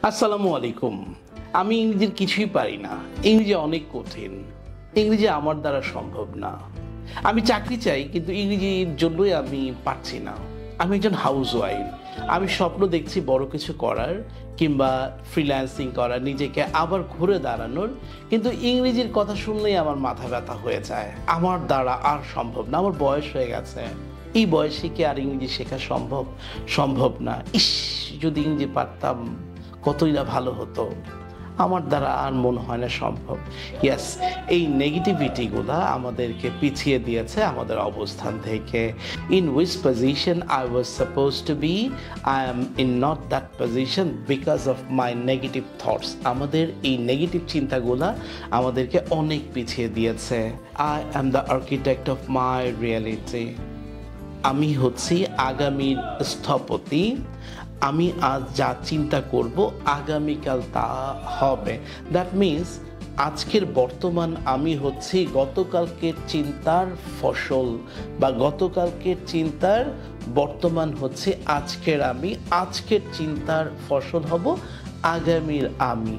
আসসালামু আলাইকুম। আমি ইংরেজির কিছুই পারি না। ইংরেজি অনেক কঠিন। ইংরেজি আমার দ্বারা সম্ভব না। আমি চাকরি চাই কিন্তু ইংরেজির জন্যই আমি পারছি না। আমি একজন হাউসওয়াইফ। আমি স্বপ্ন দেখছি বড় কিছু করার কিংবা ফ্রিল্যান্সিং করার, নিজেকে আবার ঘুরে দাঁড়ানোর। কিন্তু ইংরেজির কথা শুনলেই আমার মাথা ব্যথা হয়ে যায়। আমার দ্বারা আর সম্ভব না। আমার বয়স হয়ে গেছে। এই বয়সে কি আর ইংরেজি শেখা সম্ভব? সম্ভব না। ইস! যদি ইংরেজি পারতাম কতই না ভালো হতো। আমার দ্বারা আর মনে হয় না সম্ভব। ইয়েস, এই নেগেটিভিটিগুলা আমাদেরকে পিছিয়ে দিয়েছে আমাদের অবস্থান থেকে। In which position I was suppose to be, I am in not that position because of my negative thoughts. আমাদের এই নেগেটিভ চিন্তাগুলা আমাদেরকে অনেক পিছিয়ে দিয়েছে। I am the architect of my reality. আমি হচ্ছি আগামীর স্থপতি। আমি আজ যা চিন্তা করব আগামীকাল তা হবে। দ্যাট মিন্স আজকের বর্তমান আমি হচ্ছি গতকালকের চিন্তার ফসল, বা গতকালকের চিন্তার বর্তমান হচ্ছে আজকের আমি। আজকের চিন্তার ফসল হব আগামীর আমি।